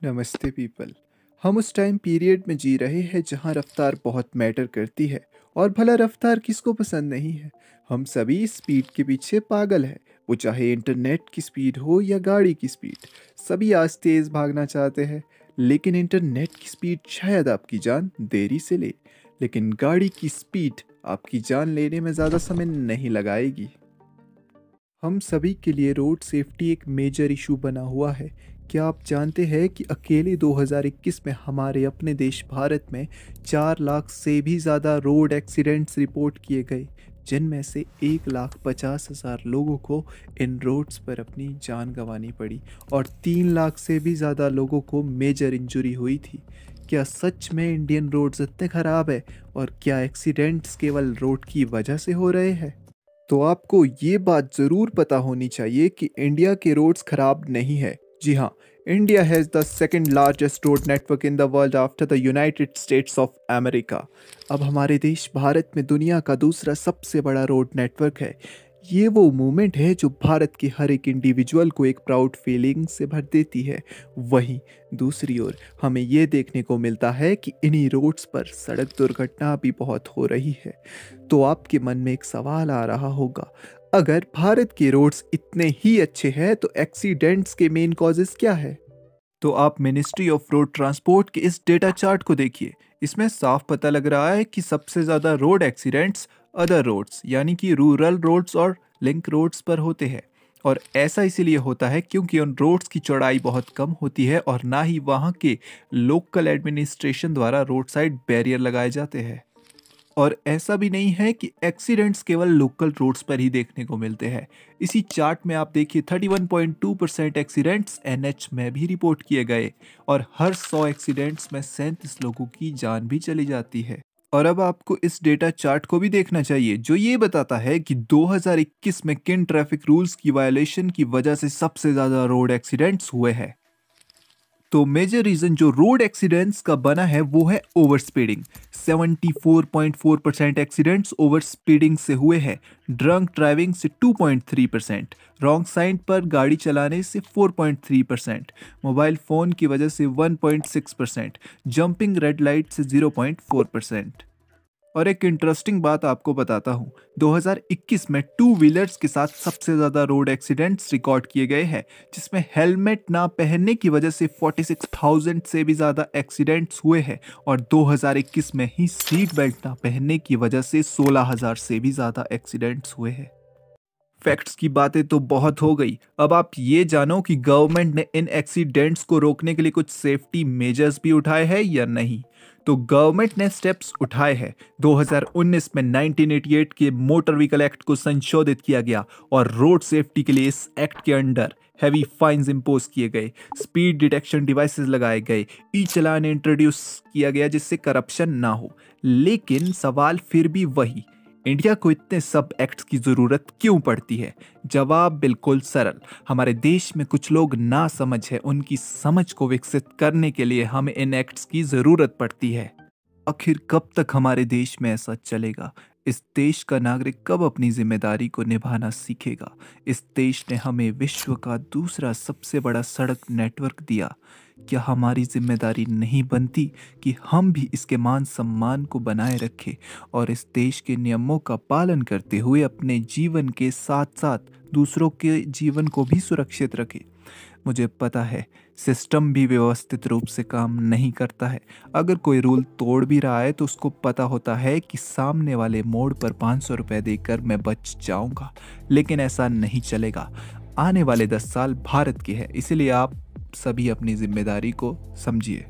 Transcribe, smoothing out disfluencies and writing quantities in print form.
नमस्ते पीपल। हम उस टाइम पीरियड में जी रहे हैं जहाँ रफ्तार बहुत मैटर करती है। और भला रफ्तार किसको पसंद नहीं है। हम सभी स्पीड के पीछे पागल हैं। वो चाहे इंटरनेट की स्पीड हो या गाड़ी की स्पीड, सभी आज तेज़ भागना चाहते हैं। लेकिन इंटरनेट की स्पीड शायद आपकी जान देरी से ले, लेकिन गाड़ी की स्पीड आपकी जान लेने में ज़्यादा समय नहीं लगाएगी। हम सभी के लिए रोड सेफ्टी एक मेजर इशू बना हुआ है। क्या आप जानते हैं कि अकेले 2021 में हमारे अपने देश भारत में 4 लाख से भी ज़्यादा रोड एक्सीडेंट्स रिपोर्ट किए गए, जिनमें से 1,50,000 लोगों को इन रोड्स पर अपनी जान गंवानी पड़ी और 3 लाख से भी ज़्यादा लोगों को मेजर इंजरी हुई थी। क्या सच में इंडियन रोड्स इतने ख़राब है और क्या एक्सीडेंट्स केवल रोड की वजह से हो रहे हैं? तो आपको ये बात ज़रूर पता होनी चाहिए कि इंडिया के रोड्स खराब नहीं है। जी हाँ, India has the second largest road network in the world after the United states of America. अब हमारे देश भारत में दुनिया का दूसरा सबसे बड़ा रोड नेटवर्क है। ये वो मूवमेंट है जो भारत के हर एक इंडिविजुअल को एक प्राउड फीलिंग से भर देती है। वहीं दूसरी ओर हमें ये देखने को मिलता है कि इन्हीं रोड्स पर सड़क दुर्घटना भी बहुत हो रही है। तो आपके मन में एक सवाल आ रहा होगा, अगर भारत के रोड्स इतने ही अच्छे हैं तो एक्सीडेंट्स के मेन कॉजेस क्या है? तो आप मिनिस्ट्री ऑफ रोड ट्रांसपोर्ट के इस डेटा चार्ट को देखिए। इसमें साफ पता लग रहा है कि सबसे ज़्यादा रोड एक्सीडेंट्स अदर रोड्स यानी कि रूरल रोड्स और लिंक रोड्स पर होते हैं। और ऐसा इसीलिए होता है क्योंकि उन रोड्स की चौड़ाई बहुत कम होती है और ना ही वहाँ के लोकल एडमिनिस्ट्रेशन द्वारा रोड साइड बैरियर लगाए जाते हैं। और ऐसा भी नहीं है कि एक्सीडेंट्स केवल लोकल रोड्स पर ही देखने को मिलते हैं। इसी चार्ट में आप देखिए 31.2% एक्सीडेंट्स एनएच में भी रिपोर्ट किए गए और हर 100 एक्सीडेंट्स में 37 लोगों की जान भी चली जाती है। और अब आपको इस डेटा चार्ट को भी देखना चाहिए जो ये बताता है कि 2021 में किन ट्रैफिक रूल्स की वायलेशन की वजह से सबसे ज़्यादा रोड एक्सीडेंट्स हुए हैं। तो मेजर रीजन जो रोड एक्सीडेंट्स का बना है वो है over speeding. 74.4% accidents over speeding से हुए हैं। ड्रंक ड्राइविंग से 2.3%, रॉन्ग साइड पर गाड़ी चलाने से 4.3%, मोबाइल फ़ोन की वजह से 1.6%, जंपिंग रेड लाइट से 0.4%। और एक इंटरेस्टिंग बात आपको बताता हूँ, 2021 में टू व्हीलर्स के साथ सबसे ज़्यादा रोड एक्सीडेंट्स रिकॉर्ड किए गए हैं, जिसमें हेलमेट ना पहनने की वजह से 46,000 से भी ज़्यादा एक्सीडेंट्स हुए हैं और 2021 में ही सीट बेल्ट ना पहनने की वजह से 16,000 से भी ज़्यादा एक्सीडेंट्स हुए हैं। फैक्ट्स की बातें तो बहुत हो गई, अब आप ये जानो कि गवर्नमेंट ने इन एक्सीडेंट्स को रोकने के लिए कुछ सेफ्टी मेजर्स भी उठाए हैं या नहीं। तो गवर्नमेंट ने स्टेप्स उठाए हैं। 2019 में 1988 के मोटर व्हीकल एक्ट को संशोधित किया गया और रोड सेफ्टी के लिए इस एक्ट के अंडर हैवी फाइन्स इंपोज किए गए, स्पीड डिटेक्शन डिवाइसेस लगाए गए, ई चालान इंट्रोड्यूस किया गया जिससे करप्शन ना हो। लेकिन सवाल फिर भी वही, इंडिया को इतने सब एक्ट्स की जरूरत क्यों पड़ती है? जवाब बिल्कुल सरल, हमारे देश में कुछ लोग ना समझ है, उनकी समझ को विकसित करने के लिए हमें इन एक्ट्स की जरूरत पड़ती है। आखिर कब तक हमारे देश में ऐसा चलेगा? इस देश का नागरिक कब अपनी जिम्मेदारी को निभाना सीखेगा? इस देश ने हमें विश्व का दूसरा सबसे बड़ा सड़क नेटवर्क दिया। क्या हमारी जिम्मेदारी नहीं बनती कि हम भी इसके मान सम्मान को बनाए रखें और इस देश के नियमों का पालन करते हुए अपने जीवन के साथ साथ दूसरों के जीवन को भी सुरक्षित रखें? मुझे पता है सिस्टम भी व्यवस्थित रूप से काम नहीं करता है। अगर कोई रूल तोड़ भी रहा है तो उसको पता होता है कि सामने वाले मोड़ पर 500 रुपये देकर मैं बच जाऊंगा, लेकिन ऐसा नहीं चलेगा। आने वाले 10 साल भारत के हैं, इसलिए आप सभी अपनी जिम्मेदारी को समझिए।